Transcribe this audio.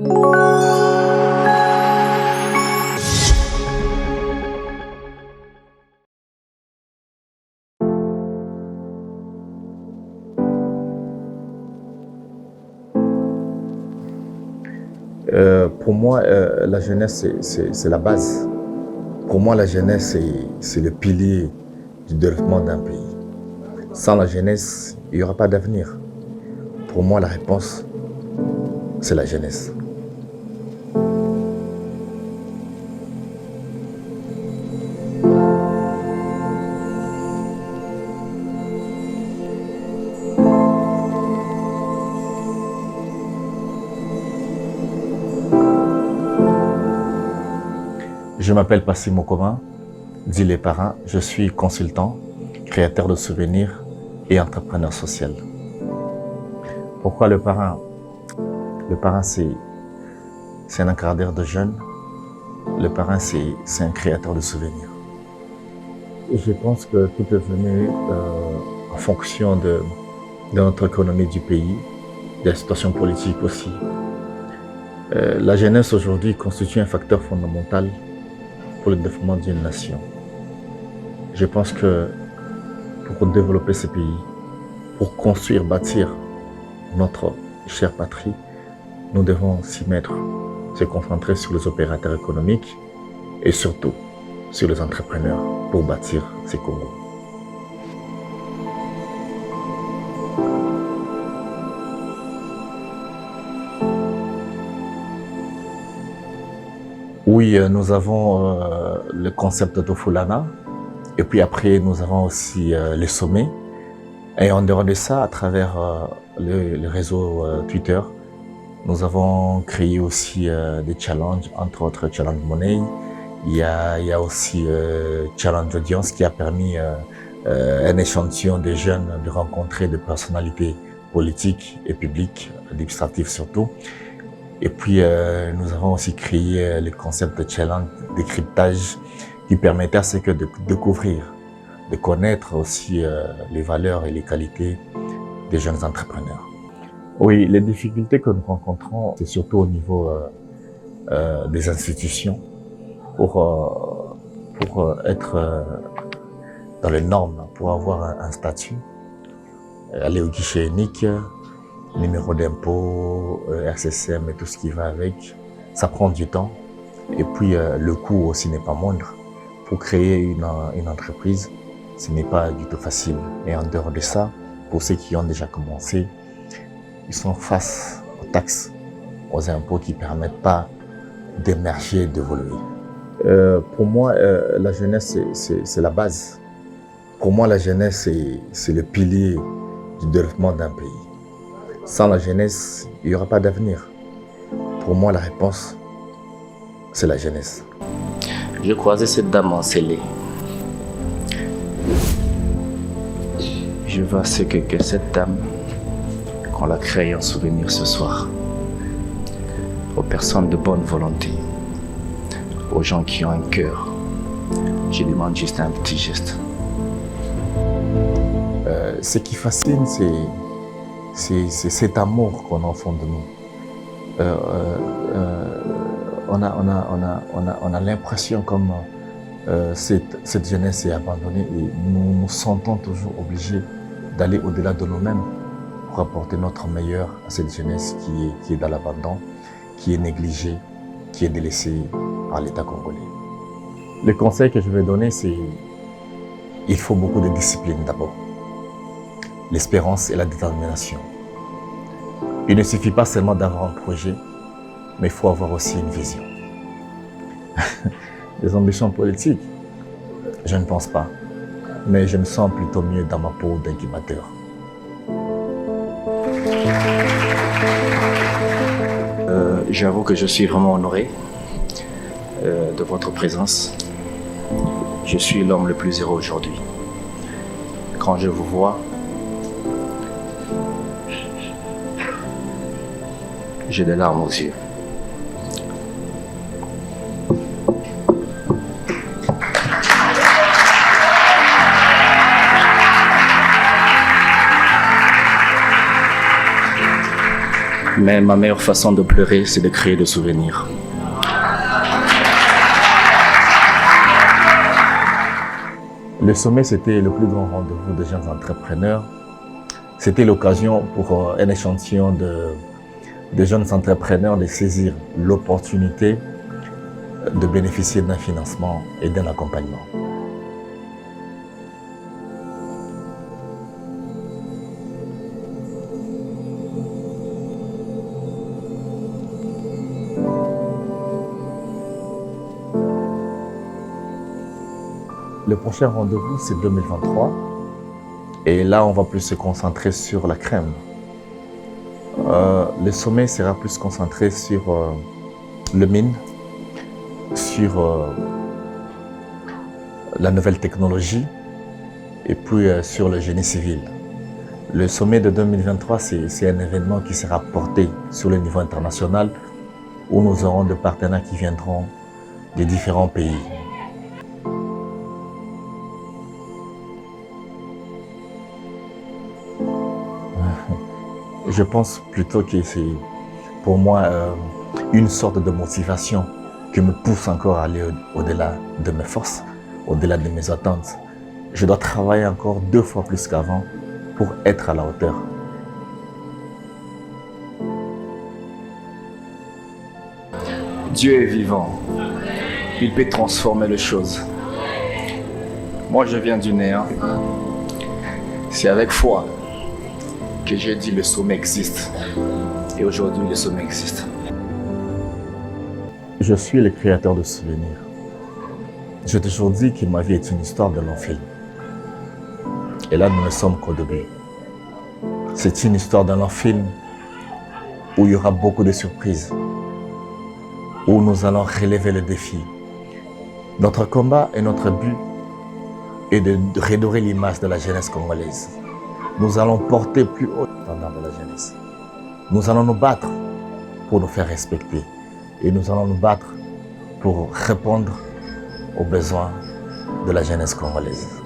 Pour moi, la jeunesse, c'est la base. Pour moi, la jeunesse, c'est le pilier du développement d'un pays. Sans la jeunesse, il n'y aura pas d'avenir. Pour moi, la réponse, c'est la jeunesse. Je m'appelle Passy Mokoma, dit les parents. Je suis consultant, créateur de souvenirs et entrepreneur social. Pourquoi le parent? Le parent, c'est un encadreur de jeunes. Le parent, c'est un créateur de souvenirs. Et je pense que tout est venu en fonction de notre économie du pays, de la situation politique aussi. La jeunesse aujourd'hui constitue un facteur fondamental pour le développement d'une nation. Je pense que pour développer ce pays, pour construire, bâtir notre chère patrie, nous devons s'y mettre, se concentrer sur les opérateurs économiques et surtout sur les entrepreneurs pour bâtir ce Congo. Oui, nous avons le concept de Fulana et puis après nous avons aussi les sommets. Et en dehors de ça, à travers le réseau Twitter, nous avons créé aussi des challenges, entre autres Challenge Money. Il y a aussi Challenge Audience qui a permis un échantillon de jeunes de rencontrer des personnalités politiques et publiques, administratives surtout. Et puis, nous avons aussi créé le concept de challenge décryptage qui permettait à ce que de découvrir, de connaître aussi les valeurs et les qualités des jeunes entrepreneurs. Oui, les difficultés que nous rencontrons, c'est surtout au niveau des institutions pour être dans les normes, pour avoir un statut, aller au guichet unique, numéro d'impôt, RCCM et tout ce qui va avec, ça prend du temps. Et puis le coût aussi n'est pas moindre. Pour créer une entreprise, ce n'est pas du tout facile. Et en dehors de ça, pour ceux qui ont déjà commencé, ils sont face aux taxes, aux impôts qui ne permettent pas d'émerger et d'évoluer. Pour moi, la jeunesse, c'est la base. Pour moi, la jeunesse, c'est le pilier du développement d'un pays. Sans la jeunesse, il n'y aura pas d'avenir. Pour moi, la réponse, c'est la jeunesse. Je croisais cette dame en scellé. Je vois ce que cette dame, qu'on l'a créée en souvenir ce soir. Aux personnes de bonne volonté, aux gens qui ont un cœur. Je demande juste un petit geste. Ce qui fascine, c'est cet amour qu'on a au fond de nous. On a l'impression comme cette jeunesse est abandonnée et nous nous sentons toujours obligés d'aller au-delà de nous-mêmes pour apporter notre meilleur à cette jeunesse qui est dans l'abandon, qui est négligée, qui est délaissée par l'État congolais. Le conseil que je vais donner, c'est il faut beaucoup de discipline d'abord, l'espérance et la détermination. Il ne suffit pas seulement d'avoir un projet, mais il faut avoir aussi une vision. Des ambitions politiques, je ne pense pas, mais je me sens plutôt mieux dans ma peau d'incubateur. J'avoue que je suis vraiment honoré de votre présence. Je suis l'homme le plus heureux aujourd'hui. Quand je vous vois, j'ai des larmes aux yeux. Mais ma meilleure façon de pleurer, c'est de créer des souvenirs. Le sommet, c'était le plus grand rendez-vous des jeunes entrepreneurs. C'était l'occasion pour un échantillon de jeunes entrepreneurs de saisir l'opportunité de bénéficier d'un financement et d'un accompagnement. Le prochain rendez-vous, c'est 2023. Et là, on va plus se concentrer sur la crème. Le sommet sera plus concentré sur le mine, sur la nouvelle technologie et puis sur le génie civil. Le sommet de 2023, c'est un événement qui sera porté sur le niveau international où nous aurons des partenaires qui viendront des différents pays. Je pense plutôt que c'est pour moi une sorte de motivation qui me pousse encore à aller au-delà de mes forces, au-delà de mes attentes. Je dois travailler encore 2 fois plus qu'avant pour être à la hauteur. Dieu est vivant. Il peut transformer les choses. Moi, je viens du néant. C'est avec foi que j'ai dit le sommet existe. Et aujourd'hui, le sommet existe. Je suis le créateur de souvenirs. J'ai toujours dit que ma vie est une histoire de long film. Et là, nous ne sommes qu'au début. C'est une histoire d'un long film où il y aura beaucoup de surprises, où nous allons relever le défi. Notre combat et notre but est de redorer l'image de la jeunesse congolaise. Nous allons porter plus haut le standard de la jeunesse. Nous allons nous battre pour nous faire respecter. Et nous allons nous battre pour répondre aux besoins de la jeunesse congolaise.